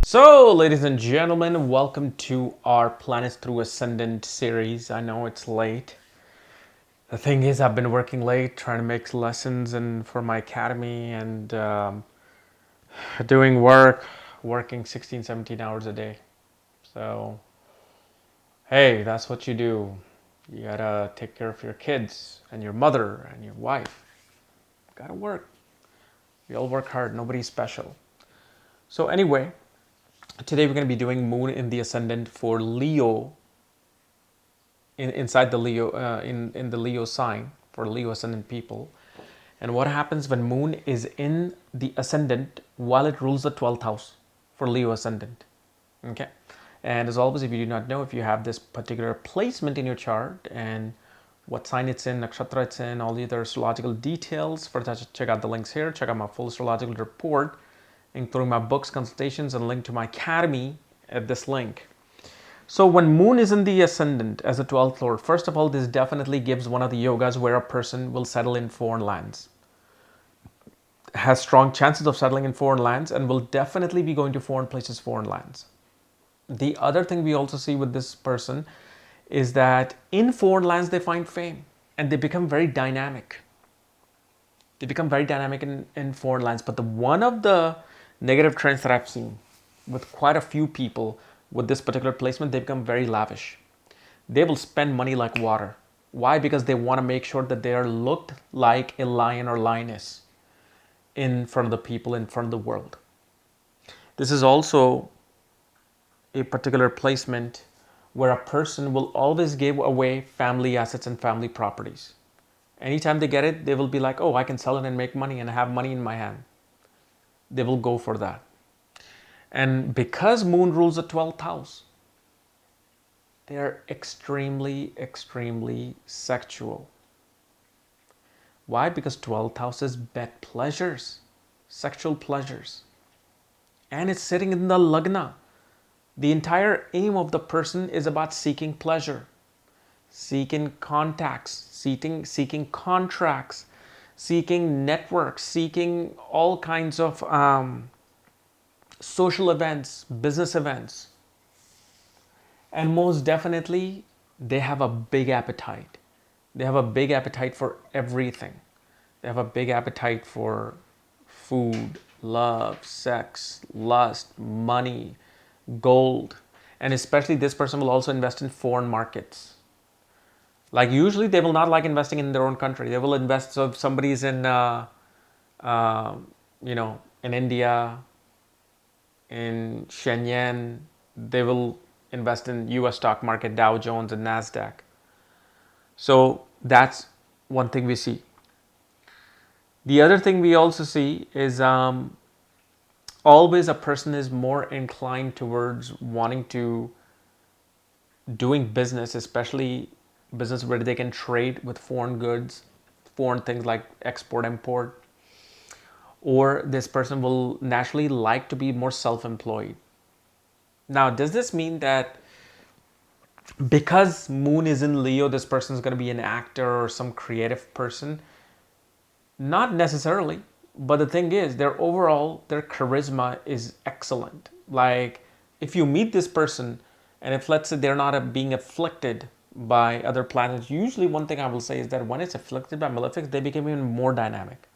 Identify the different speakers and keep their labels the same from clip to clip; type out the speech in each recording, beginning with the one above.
Speaker 1: So, ladies and gentlemen, welcome to our Planets Through Ascendant series. I know it's late. The thing is, I've been working late trying to make lessons and for my academy and doing working 16, 17 hours a day. So, hey, that's what you do. You gotta take care of your kids and your mother and your wife. Gotta work. We all work hard. Nobody's special. So, anyway, today we're going to be doing Moon in the Ascendant for Leo inside the Leo in the Leo sign for Leo ascendant people. And what happens when Moon is in the ascendant while it rules the 12th house for Leo ascendant? Okay. And as always, if you do not know, if you have this particular placement in your chart and what sign it's in, nakshatra it's in, all the other astrological details, for that, check out the links here. Check out my full astrological report, including my books, consultations, and link to my academy at this link. So when Moon is in the ascendant as a 12th lord, first of all, this definitely gives one of the yogas where a person will settle in foreign lands. Has strong chances of settling in foreign lands and will definitely be going to foreign places, foreign lands. The other thing we also see with this person is that in foreign lands they find fame and they become very dynamic. They become very dynamic in foreign lands. But one of the negative trends that I've seen with quite a few people with this particular placement, they become very lavish. They will spend money like water. Why? Because they want to make sure that they are looked like a lion or lioness in front of the people, in front of the world. This is also a particular placement where a person will always give away family assets and family properties. Anytime they get it, they will be like, oh, I can sell it and make money and have money in my hand. They will go for that. And because Moon rules the 12th house, they are extremely, extremely sexual. Why? Because 12th house is bed pleasures, sexual pleasures. And it's sitting in the lagna. The entire aim of the person is about seeking pleasure, seeking contacts, seeking contracts, seeking networks, seeking all kinds of social events, business events. And most definitely, they have a big appetite. They have a big appetite for everything. They have a big appetite for food, love, sex, lust, money, gold. And especially this person will also invest in foreign markets. Like usually they will not like investing in their own country. They will invest, so if somebody's in, in India, in Shenyang, they will invest in US stock market, Dow Jones and NASDAQ. So that's one thing we see. The other thing we also see is always a person is more inclined towards wanting to doing business, especially business where they can trade with foreign goods, foreign things like export, import, or this person will naturally like to be more self-employed. Now, does this mean that because Moon is in Leo, this person is going to be an actor or some creative person? Not necessarily, but the thing is, their charisma is excellent. Like, if you meet this person, and if let's say they're not being afflicted by other planets, usually one thing I will say is that when it's afflicted by malefics, they become even more dynamic,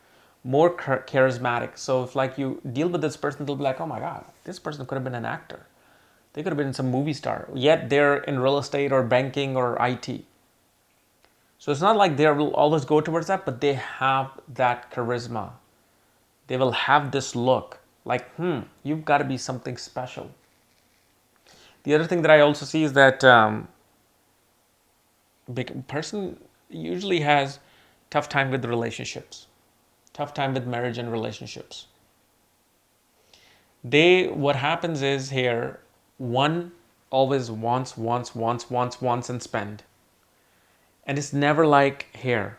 Speaker 1: more charismatic. So if like you deal with this person, they'll be like, oh my God, this person could have been an actor. They could have been some movie star, yet they're in real estate or banking or IT. So it's not like they will always go towards that, but they have that charisma. They will have this look like, you've got to be something special. The other thing that I also see is that person usually has tough time with relationships, tough time with marriage and relationships. What happens is here, one always wants and spend. And it's never like here,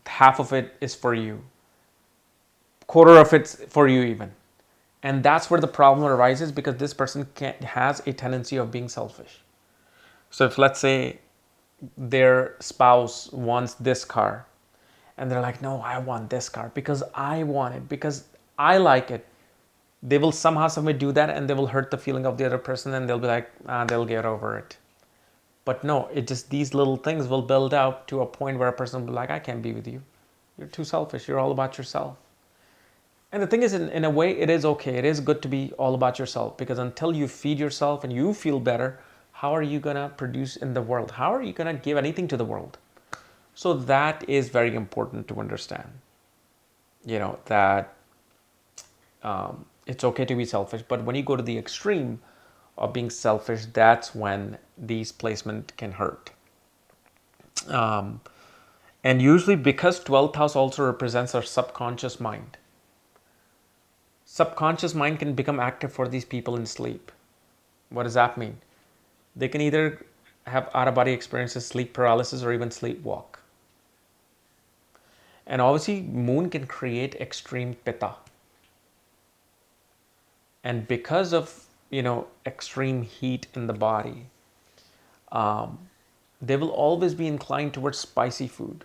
Speaker 1: half of it is for you, quarter of it's for you even. And that's where the problem arises, because this person has a tendency of being selfish. So if let's say their spouse wants this car and they're like, no, I want this car because I want it, because I like it. they will somehow, some way do that, and they will hurt the feeling of the other person, and they'll be like, they'll get over it. But no, it just, these little things will build up to a point where a person will be like, I can't be with you. You're too selfish. You're all about yourself. And the thing is, in a way, it is okay. It is good to be all about yourself, because until you feed yourself and you feel better, how are you going to produce in the world? How are you going to give anything to the world? So that is very important to understand, that it's okay to be selfish. But when you go to the extreme of being selfish, that's when these placement can hurt. And usually, because 12th house also represents our subconscious mind, subconscious mind can become active for these people in sleep. What does that mean? They can either have out-of-body experiences, sleep paralysis, or even sleepwalk. And obviously, moon can create extreme pitta. And because of, extreme heat in the body, they will always be inclined towards spicy food.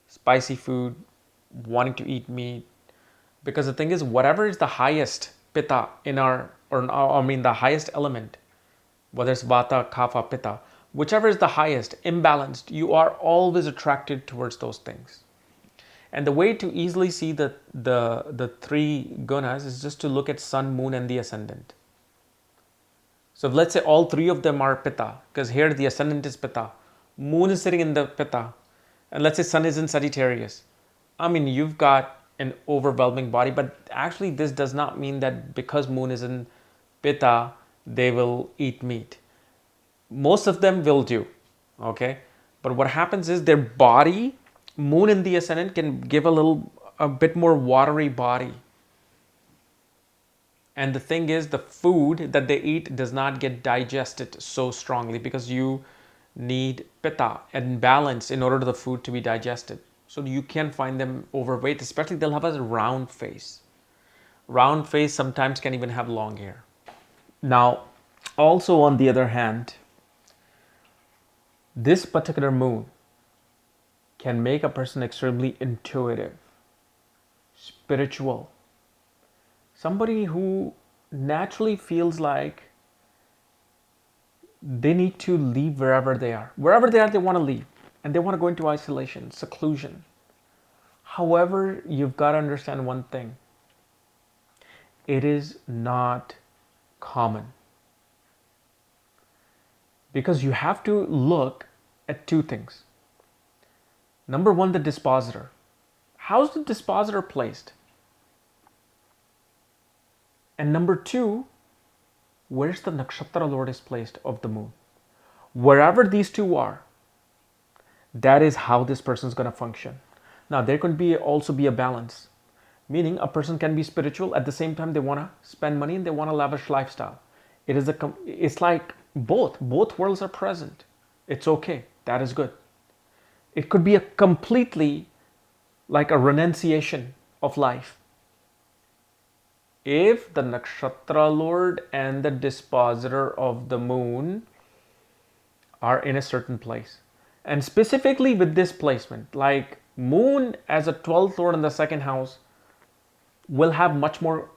Speaker 1: Spicy food, wanting to eat meat. Because the thing is, whatever is the highest pitta in the highest element, whether it's vata, kapha, pitta, whichever is the highest, imbalanced, you are always attracted towards those things. And the way to easily see the three gunas is just to look at sun, moon, and the ascendant. So if let's say all three of them are pitta, because here the ascendant is pitta, moon is sitting in the pitta, and let's say sun is in Sagittarius. You've got an overwhelming body, but actually this does not mean that because moon is in pitta, they will eat meat. Most of them will do, okay? But what happens is their body, moon in the ascendant, can give a bit more watery body. And the thing is, the food that they eat does not get digested so strongly, because you need pitta and balance in order for the food to be digested. So you can find them overweight, especially they'll have a round face. Round face sometimes can even have long hair. Now, also on the other hand, this particular moon can make a person extremely intuitive, spiritual. Somebody who naturally feels like they need to leave wherever they are. Wherever they are, they want to leave. And they want to go into isolation, seclusion. However, you've got to understand one thing. It is not common. Because you have to look at two things. Number one, the dispositor. How's the dispositor placed? And number two, where's the nakshatra lord is placed of the moon? Wherever these two are, that is how this person is going to function. Now, there can also be a balance, meaning a person can be spiritual, at the same time they want to spend money and they want a lavish lifestyle. It's like both worlds are present. It's okay. That is good. It could be a completely like a renunciation of life. If the nakshatra lord and the dispositor of the moon are in a certain place, and specifically with this placement, like moon as a 12th lord in the second house will have much more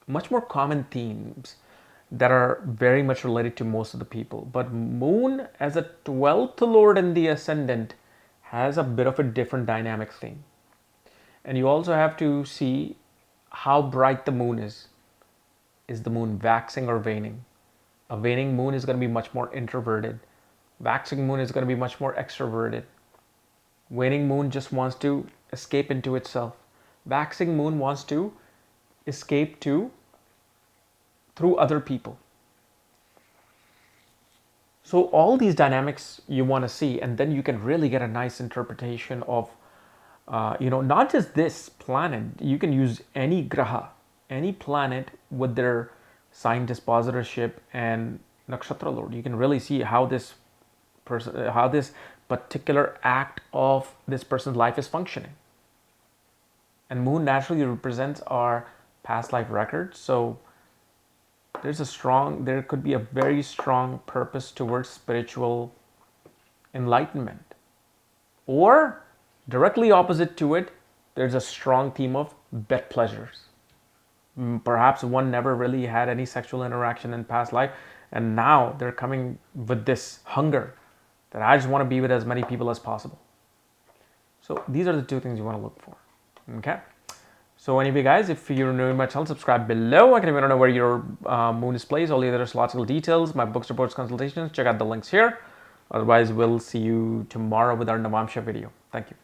Speaker 1: much more common themes that are very much related to most of the people. But moon as a 12th lord in the ascendant has a bit of a different dynamic theme. And you also have to see how bright the moon is. Is the moon waxing or waning? A waning moon is going to be much more introverted. Waxing moon is going to be much more extroverted. Waning moon just wants to escape into itself. Waxing moon wants to escape through other people. So all these dynamics you want to see, and then you can really get a nice interpretation of not just this planet. You can use any graha, any planet with their sign dispositorship and nakshatra lord. You can really see how this particular act of this person's life is functioning. And moon naturally represents our past life record. So there could be a very strong purpose towards spiritual enlightenment. Or directly opposite to it, there's a strong theme of bet pleasures. Perhaps one never really had any sexual interaction in past life, and now they're coming with this hunger that I just want to be with as many people as possible. So these are the two things you want to look for. Okay. So anyway, guys, if you're new to my channel, subscribe below. I can even know where your moon is placed, all the other astrological details, my books, reports, consultations. Check out the links here. Otherwise, we'll see you tomorrow with our Navamsha video. Thank you.